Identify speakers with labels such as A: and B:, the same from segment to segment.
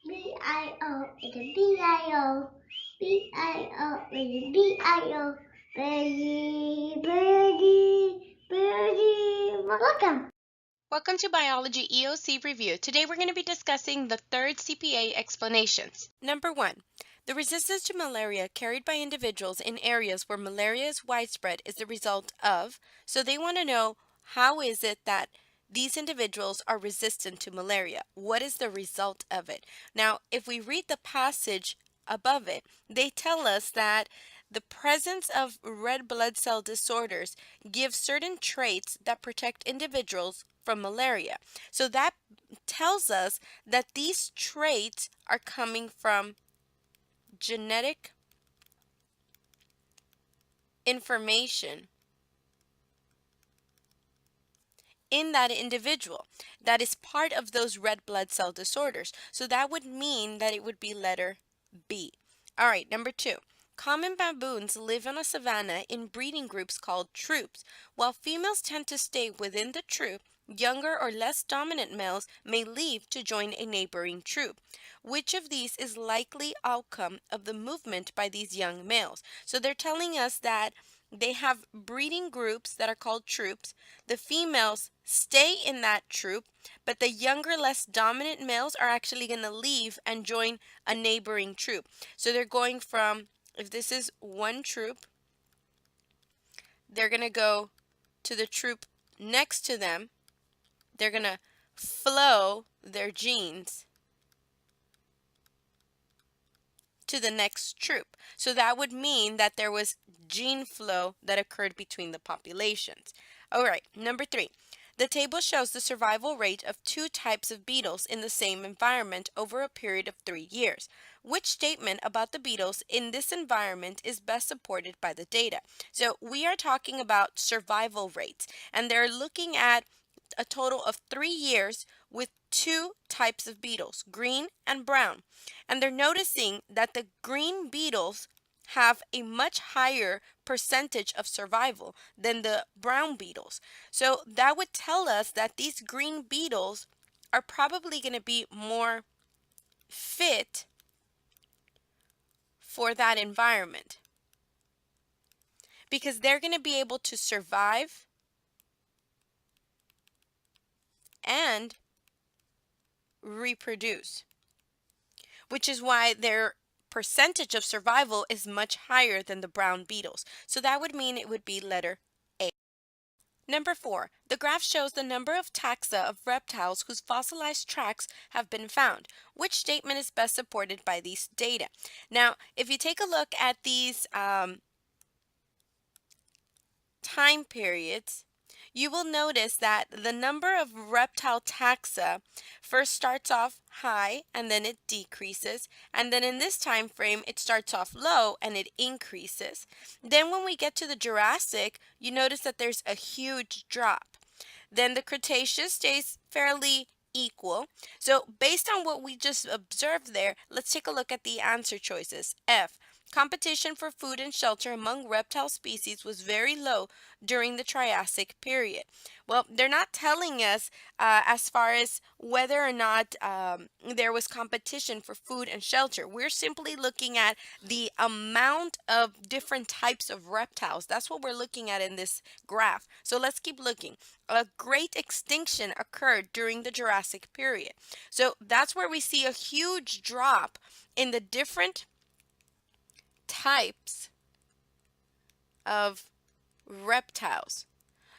A: B-I-O, it's a B-I-O, B-I-O, it's a B-I-O, birdie, birdie, birdie, welcome.
B: Welcome to Biology EOC Review. Today we're going to be discussing the third CPA explanations. Number 1. The resistance to malaria carried by individuals in areas where malaria is widespread is the result of, so they want to know how is it that these individuals are resistant to malaria? What is the result of it? Now, if we read the passage above it, they tell us that the presence of red blood cell disorders gives certain traits that protect individuals from malaria. So that tells us that these traits are coming from genetic information in that individual that is part of those red blood cell disorders. So that would mean that it would be letter B. All right, number 2. Common baboons live on a savanna in breeding groups called troops. While females tend to stay within the troop, younger or less dominant males may leave to join a neighboring troop. Which of these is likely outcome of the movement by these young males? So they're telling us that they have breeding groups that are called troops. The females stay in that troop, but the younger, less dominant males are actually going to leave and join a neighboring troop. So they're going from, if this is one troop, they're going to go to the troop next to them. They're going to flow their genes to the next troop. So that would mean that there was gene flow that occurred between the populations. All right, number 3. The table shows the survival rate of two types of beetles in the same environment over a period of 3 years. Which statement about the beetles in this environment is best supported by the data? So we are talking about survival rates, and they're looking at a total of 3 years with two types of beetles, green and brown. And they're noticing that the green beetles have a much higher percentage of survival than the brown beetles. So that would tell us that these green beetles are probably going to be more fit for that environment because they're going to be able to survive and reproduce, which is why their percentage of survival is much higher than the brown beetles. So that would mean it would be letter A. Number 4. The graph shows the number of taxa of reptiles whose fossilized tracks have been found. Which statement is best supported by these data? Now, if you take a look at these time periods, you will notice that the number of reptile taxa first starts off high and then it decreases, and then in this time frame it starts off low and it increases. Then when we get to the Jurassic, you notice that there's a huge drop. Then the Cretaceous stays fairly equal. So based on what we just observed there, let's take a look at the answer choices. F. Competition for food and shelter among reptile species was very low during the Triassic period. Well, they're not telling us as far as whether or not there was competition for food and shelter. We're simply looking at the amount of different types of reptiles. That's what we're looking at in this graph. So let's keep looking. A great extinction occurred during the Jurassic period. So that's where we see a huge drop in the different types of reptiles.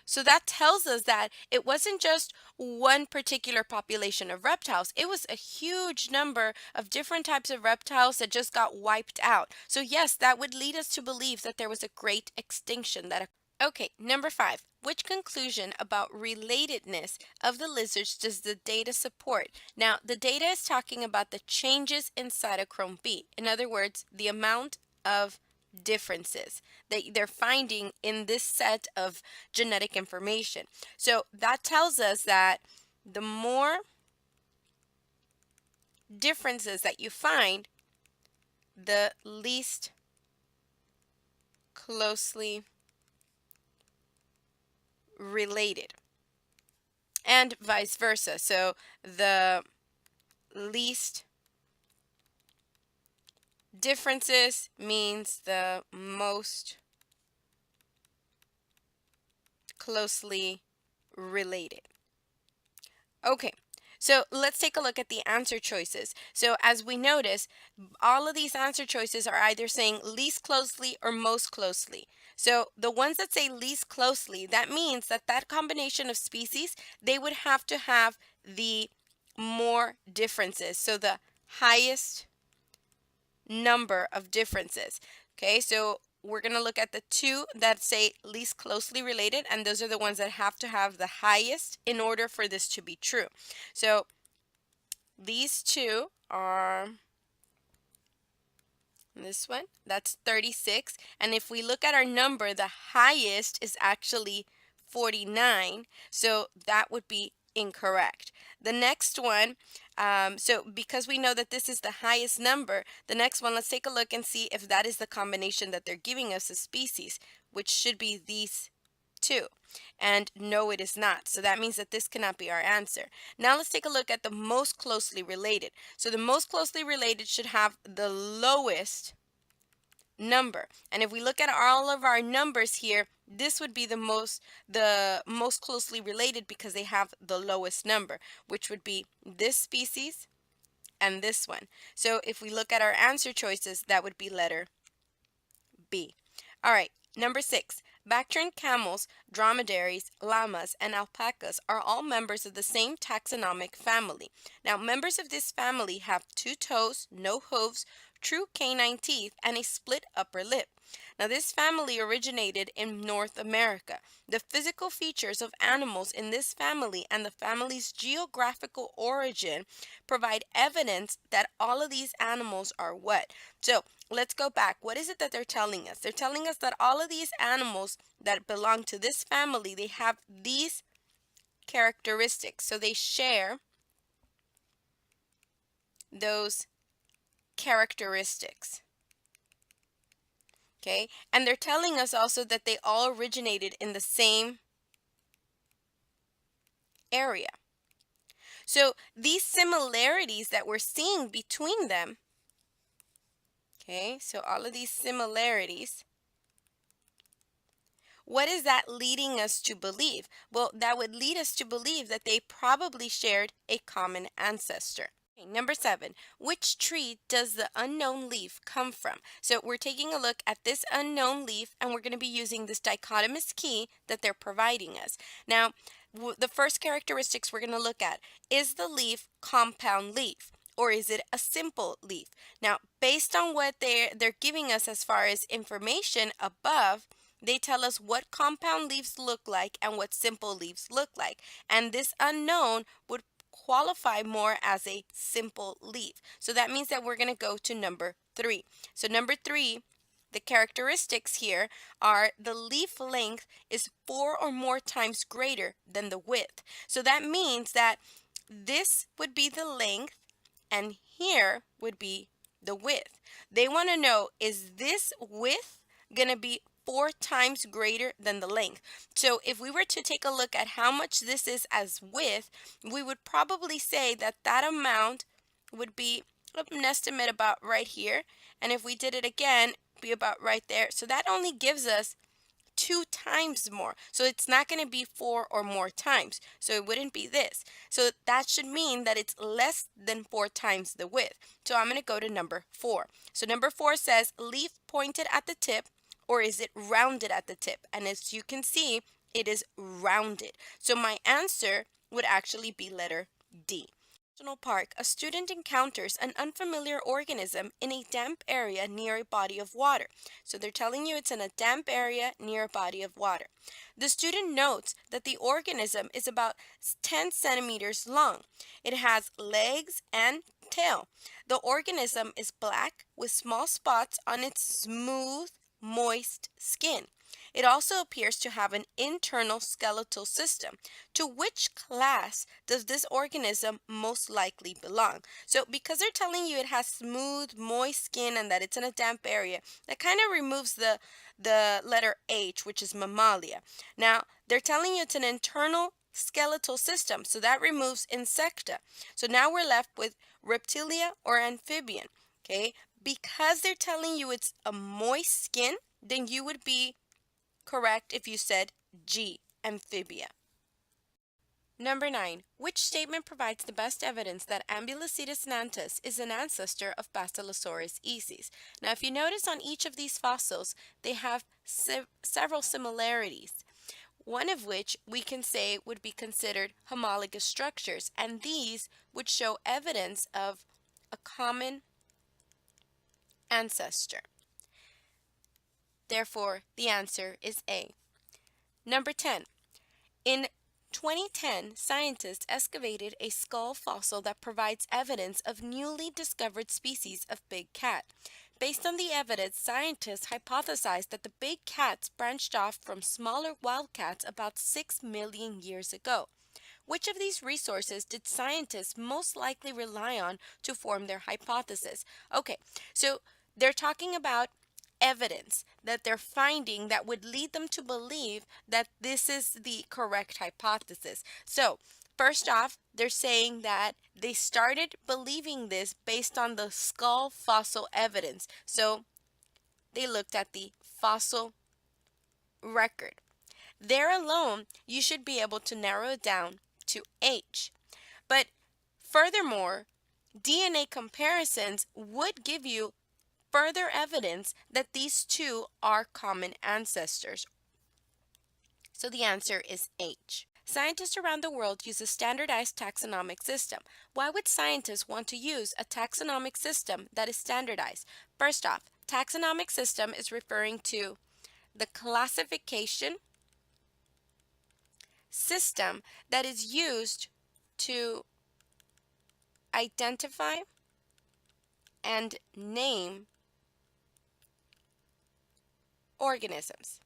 B: So that tells us that it wasn't just one particular population of reptiles. It was a huge number of different types of reptiles that just got wiped out. So yes, that would lead us to believe that there was a great extinction that occurred. Okay, number 5. Which conclusion about relatedness of the lizards does the data support? Now, the data is talking about the changes in cytochrome B. In other words, the amount of differences that they're finding in this set of genetic information. So that tells us that the more differences that you find, the least closely related, and vice versa. So the least Differences means the most closely related. Okay, so let's take a look at the answer choices. So as we notice, all of these answer choices are either saying least closely or most closely. So the ones that say least closely, that means that that combination of species, they would have to have the more differences. So the highest number of differences. Okay, so we're going to look at the two that say least closely related, and those are the ones that have to have the highest in order for this to be true. So these two are this one, that's 36. And if we look at our number, the highest is actually 49. So that would be incorrect. The next one, so because we know that this is the highest number, the next one, let's take a look and see if that is the combination that they're giving us as species, which should be these two. And no, it is not. So that means that this cannot be our answer. Now let's take a look at the most closely related. So the most closely related should have the lowest number. And if we look at all of our numbers here, this would be the most closely related because they have the lowest number, which would be this species and this one. So if we look at our answer choices, that would be letter B. All right, number 6. Bactrian camels, dromedaries, llamas, and alpacas are all members of the same taxonomic family. Now, members of this family have 2 toes, no hooves, true canine teeth, and a split upper lip. Now, this family originated in North America. The physical features of animals in this family and the family's geographical origin provide evidence that all of these animals are what? So, let's go back. What is it that they're telling us? They're telling us that all of these animals that belong to this family, they have these characteristics. So they share those characteristics. Okay? And they're telling us also that they all originated in the same area. So these similarities that we're seeing between them, okay, so all of these similarities, what is that leading us to believe? Well, that would lead us to believe that they probably shared a common ancestor. Okay, number 7, which tree does the unknown leaf come from? So we're taking a look at this unknown leaf and we're going to be using this dichotomous key that they're providing us. Now, the first characteristics we're going to look at, is the leaf compound leaf? Or is it a simple leaf? Now, based on what they're giving us as far as information above, they tell us what compound leaves look like and what simple leaves look like. And this unknown would qualify more as a simple leaf. So that means that we're going to go to number 3. So number 3, the characteristics here are the leaf length is 4 or more times greater than the width. So that means that this would be the length and here would be the width. They want to know, is this width going to be 4 times greater than the length? So if we were to take a look at how much this is as width, we would probably say that that amount would be an estimate about right here. And if we did it again, be about right there. So that only gives us 2 times more. So it's not going to be 4 or more times. So it wouldn't be this. So that should mean that it's less than 4 times the width. So I'm going to go to number 4. So number 4 says leaf pointed at the tip, or is it rounded at the tip? And as you can see, it is rounded. So my answer would actually be letter D. National Park, a student encounters an unfamiliar organism in a damp area near a body of water. So they're telling you it's in a damp area near a body of water. The student notes that the organism is about 10 centimeters long. It has legs and tail. The organism is black with small spots on its smooth, moist skin. It also appears to have an internal skeletal system. To which class does this organism most likely belong? So because they're telling you it has smooth, moist skin and that it's in a damp area, that kind of removes the letter H, which is mammalia. Now, they're telling you it's an internal skeletal system, so that removes insecta. So now we're left with reptilia or amphibian. Okay, because they're telling you it's a moist skin, then you would be correct if you said G, amphibia. Number 9. Which statement provides the best evidence that Ambulocetus nantus is an ancestor of Basilosaurus esis? Now, if you notice on each of these fossils, they have several similarities, one of which we can say would be considered homologous structures, and these would show evidence of a common ancestor. Therefore, the answer is A. Number 10. In 2010, scientists excavated a skull fossil that provides evidence of newly discovered species of big cat. Based on the evidence, scientists hypothesized that the big cats branched off from smaller wildcats about 6 million years ago. Which of these resources did scientists most likely rely on to form their hypothesis? Okay, so they're talking about evidence that they're finding that would lead them to believe that this is the correct hypothesis. So, first off, they're saying that they started believing this based on the skull fossil evidence. So, they looked at the fossil record. There alone, you should be able to narrow it down to H. But furthermore, DNA comparisons would give you further evidence that these two are common ancestors. So the answer is H. Scientists around the world use a standardized taxonomic system. Why would scientists want to use a taxonomic system that is standardized? First off, taxonomic system is referring to the classification system that is used to identify and name organisms.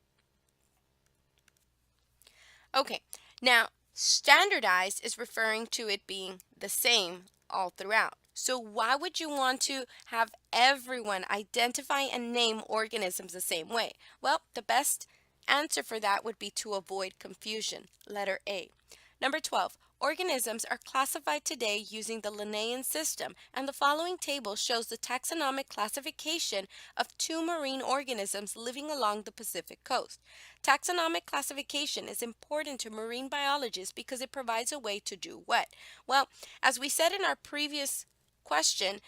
B: Okay, now standardized is referring to it being the same all throughout. So why would you want to have everyone identify and name organisms the same way? Well, the best answer for that would be to avoid confusion. Letter A. Number 12. Organisms are classified today using the Linnaean system, and the following table shows the taxonomic classification of 2 marine organisms living along the Pacific coast. Taxonomic classification is important to marine biologists because it provides a way to do what? Well, as we said in our previous question,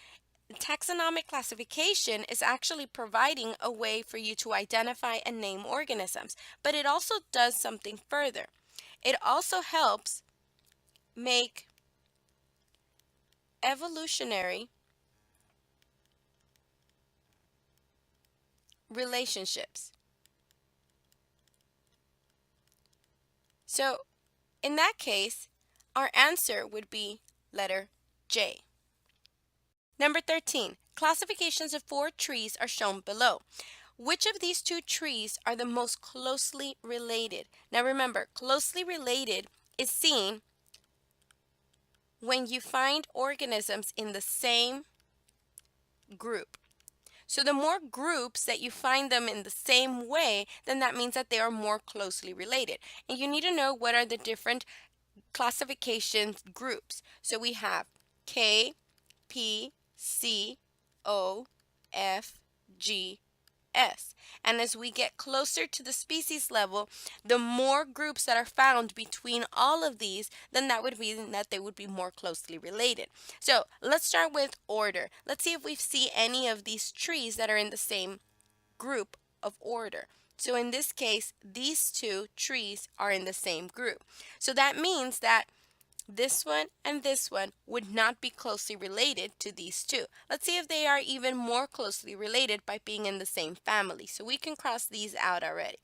B: taxonomic classification is actually providing a way for you to identify and name organisms, but it also does something further. It also helps make evolutionary relationships. So, in that case, our answer would be letter J. Number 13. Classifications of 4 trees are shown below. Which of these 2 trees are the most closely related? Now remember, closely related is seen when you find organisms in the same group. So the more groups that you find them in the same way, then that means that they are more closely related. And you need to know what are the different classification groups. So we have K, P, C, O, F, G, S. And as we get closer to the species level, the more groups that are found between all of these, then that would mean that they would be more closely related. So let's start with order. Let's see if we see any of these trees that are in the same group of order. So in this case, these 2 trees are in the same group. So that means that this one and this one would not be closely related to these 2. Let's see if they are even more closely related by being in the same family. So we can cross these out already.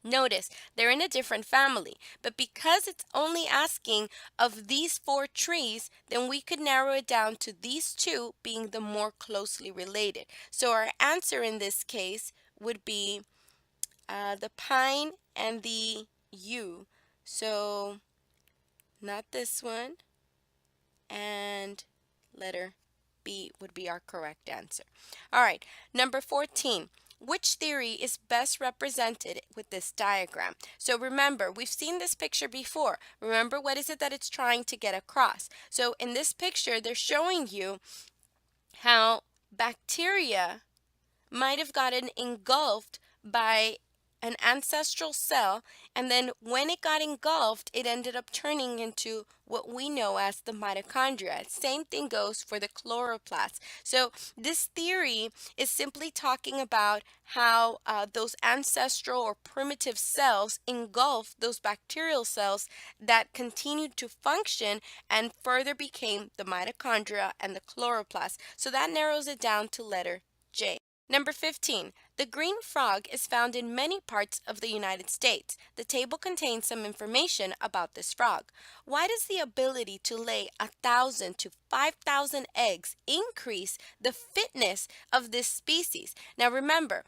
B: Notice they're in a different family, but because it's only asking of these 4 trees, then we could narrow it down to these 2 being the more closely related. So our answer in this case would be the pine and the yew. So not this one, and letter B would be our correct answer. All right, number 14. Which theory is best represented with this diagram? So remember, we've seen this picture before. Remember, what is it that it's trying to get across? So in this picture, they're showing you how bacteria might have gotten engulfed by an ancestral cell, and then when it got engulfed, it ended up turning into what we know as the mitochondria. Same thing goes for the chloroplast. So this theory is simply talking about how those ancestral or primitive cells engulfed those bacterial cells that continued to function and further became the mitochondria and the chloroplast. So that narrows it down to letter J. Number 15. The green frog is found in many parts of the United States. The table contains some information about this frog. Why does the ability to lay 1,000 to 5,000 eggs increase the fitness of this species? Now remember,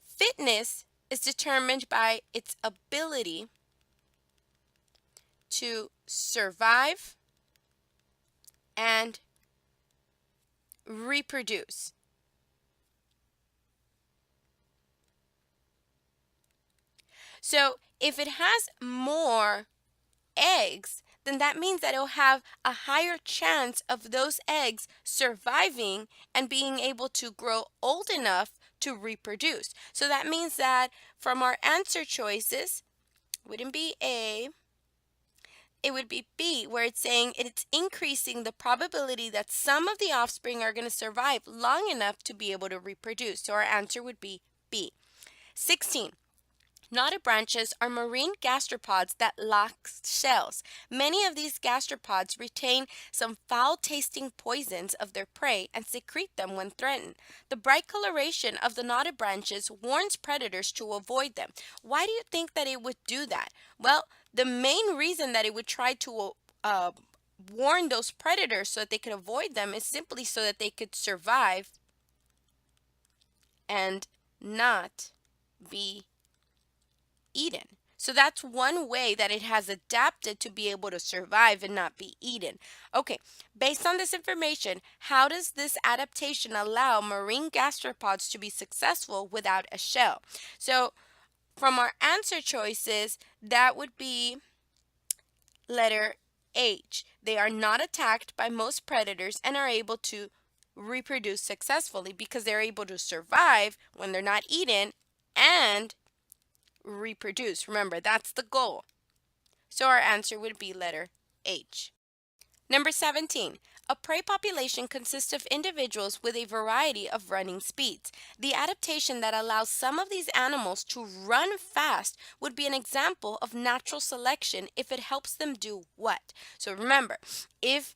B: fitness is determined by its ability to survive and reproduce. So if it has more eggs, then that means that it'll have a higher chance of those eggs surviving and being able to grow old enough to reproduce. So that means that from our answer choices, wouldn't be A, it would be B, where it's saying it's increasing the probability that some of the offspring are going to survive long enough to be able to reproduce. So our answer would be B. 16. Nudibranches are marine gastropods that lack shells. Many of these gastropods retain some foul-tasting poisons of their prey and secrete them when threatened. The bright coloration of the nudibranches warns predators to avoid them. Why do you think that it would do that? Well, the main reason that it would try to warn those predators so that they could avoid them is simply so that they could survive and not be eaten. So that's one way that it has adapted to be able to survive and not be eaten. Okay, based on this information, how does this adaptation allow marine gastropods to be successful without a shell? So from our answer choices, that would be letter H. They are not attacked by most predators and are able to reproduce successfully because they're able to survive when they're not eaten and reproduce. Remember, that's the goal. So our answer would be letter H. Number 17. A prey population consists of individuals with a variety of running speeds. The adaptation that allows some of these animals to run fast would be an example of natural selection if it helps them do what? So remember, if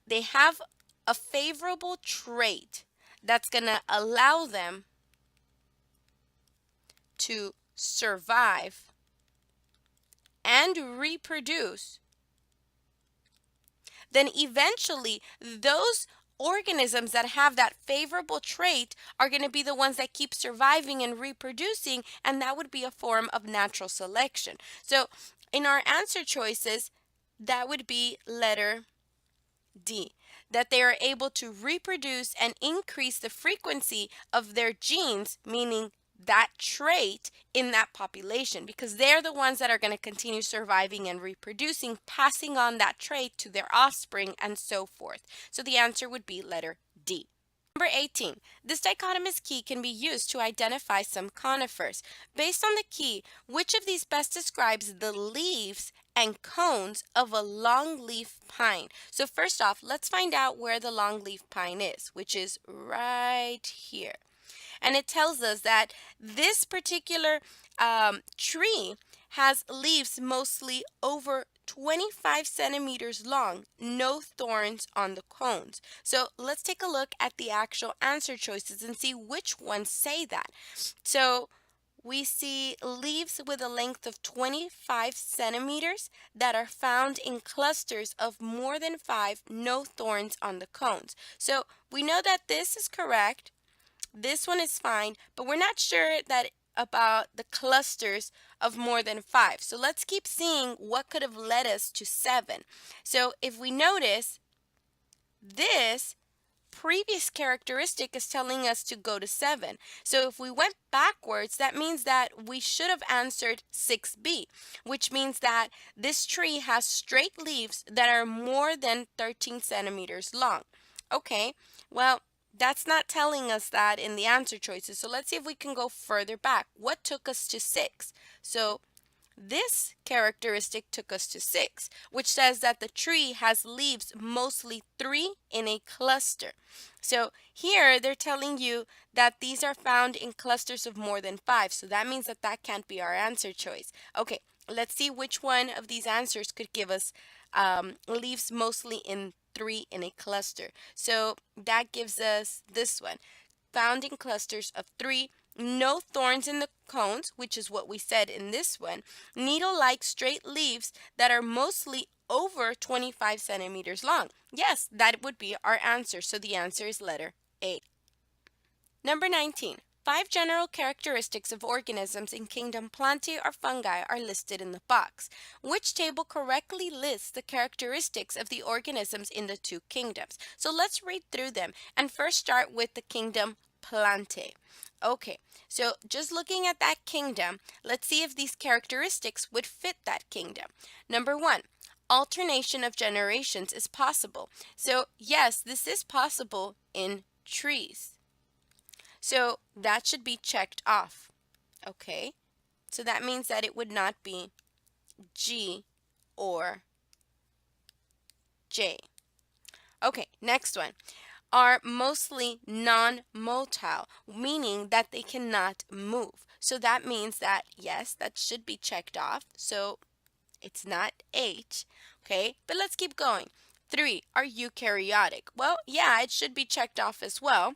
B: they have a favorable trait that's going to allow them to survive and reproduce, then eventually those organisms that have that favorable trait are going to be the ones that keep surviving and reproducing, and that would be a form of natural selection. So in our answer choices, that would be letter D, that they are able to reproduce and increase the frequency of their genes, meaning that trait in that population, because they're the ones that are going to continue surviving and reproducing, passing on that trait to their offspring and so forth. So the answer would be letter D. Number 18. This dichotomous key can be used to identify some conifers. Based on the key, which of these best describes the leaves and cones of a longleaf pine? So first off, let's find out where the longleaf pine is, which is right here. And it tells us that this particular tree has leaves mostly over 25 centimeters long, no thorns on the cones. So let's take a look at the actual answer choices and see which ones say that. So we see leaves with a length of 25 centimeters that are found in clusters of more than 5, no thorns on the cones. So we know that this is correct. This one is fine, but we're not sure that about the clusters of more than 5. So let's keep seeing what could have led us to 7. So if we notice, this previous characteristic is telling us to go to 7. So if we went backwards, that means that we should have answered 6B, which means that this tree has straight leaves that are more than 13 centimeters long. Okay, well, That's not telling us that in the answer choices. So let's see if we can go further back. What took us to 6? So this characteristic took us to 6, which says that the tree has leaves mostly 3 in a cluster. So here they're telling you that these are found in clusters of more than 5. So that means that that can't be our answer choice. Okay, let's see which one of these answers could give us leaves mostly in 3 in a cluster. So that gives us this one, found in clusters of 3, no thorns in the cones, which is what we said in this one, needle-like straight leaves that are mostly over 25 centimeters long. Yes, that would be our answer. So the answer is letter A. Number 19. 5 general characteristics of organisms in kingdom Plantae or fungi are listed in the box. Which table correctly lists the characteristics of the organisms in the 2 kingdoms? So let's read through them and first start with the kingdom Plantae. Okay, so just looking at that kingdom, let's see if these characteristics would fit that kingdom. Number 1. Alternation of generations is possible. So yes, this is possible in trees. So that should be checked off. Okay, so that means that it would not be G or J. Okay, next one. Are mostly non-motile, meaning that they cannot move. So that means that, yes, that should be checked off. So it's not H. Okay, but let's keep going. 3. Are eukaryotic? Well, yeah, it should be checked off as well.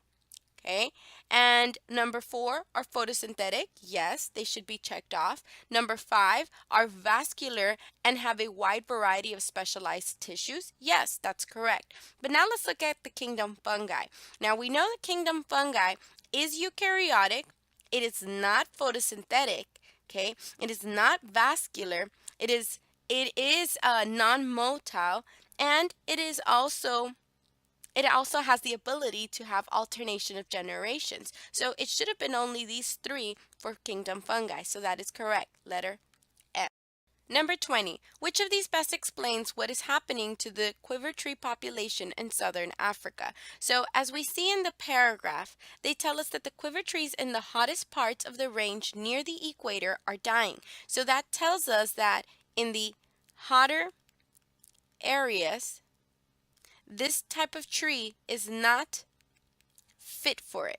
B: Okay, and number 4 are photosynthetic. Yes, they should be checked off. Number 5 are vascular and have a wide variety of specialized tissues. Yes, that's correct. But now let's look at the kingdom fungi. Now we know the kingdom fungi is eukaryotic. It is not photosynthetic. Okay, it is not vascular. It is non-motile, and it also has the ability to have alternation of generations. So it should have been only these 3 for kingdom fungi. So that is correct. Letter F. Number 20. Which of these best explains what is happening to the quiver tree population in southern Africa? So as we see in the paragraph, they tell us that the quiver trees in the hottest parts of the range near the equator are dying. So that tells us that in the hotter areas, this type of tree is not fit for it.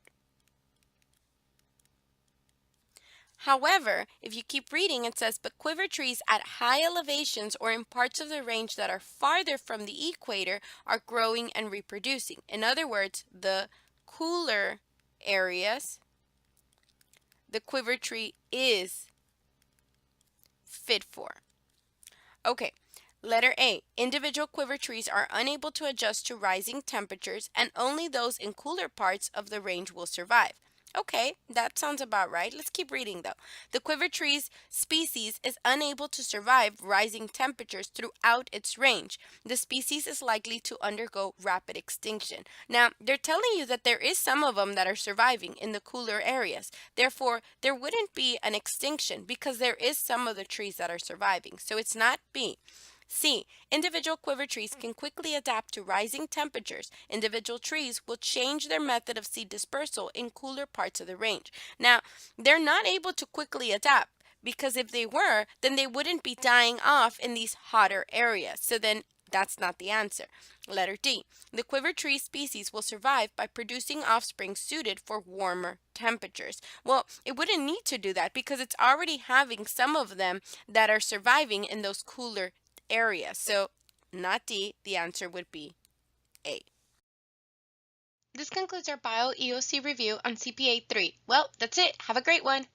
B: However, if you keep reading, it says, but quiver trees at high elevations or in parts of the range that are farther from the equator are growing and reproducing. In other words, the cooler areas, the quiver tree is fit for. Okay, letter A. Individual quiver trees are unable to adjust to rising temperatures, and only those in cooler parts of the range will survive. Okay, that sounds about right. Let's keep reading though. The quiver tree's species is unable to survive rising temperatures throughout its range. The species is likely to undergo rapid extinction. Now, they're telling you that there is some of them that are surviving in the cooler areas. Therefore, there wouldn't be an extinction because there is some of the trees that are surviving. So it's not B. C. Individual quiver trees can quickly adapt to rising temperatures. Individual trees will change their method of seed dispersal in cooler parts of the range. Now, they're not able to quickly adapt because if they were, then they wouldn't be dying off in these hotter areas. So then that's not the answer. Letter D. The quiver tree species will survive by producing offspring suited for warmer temperatures. Well, it wouldn't need to do that because it's already having some of them that are surviving in those cooler area. So not D, the answer would be A. This concludes our Bio EOC review on CPA 3. Well, that's it. Have a great one.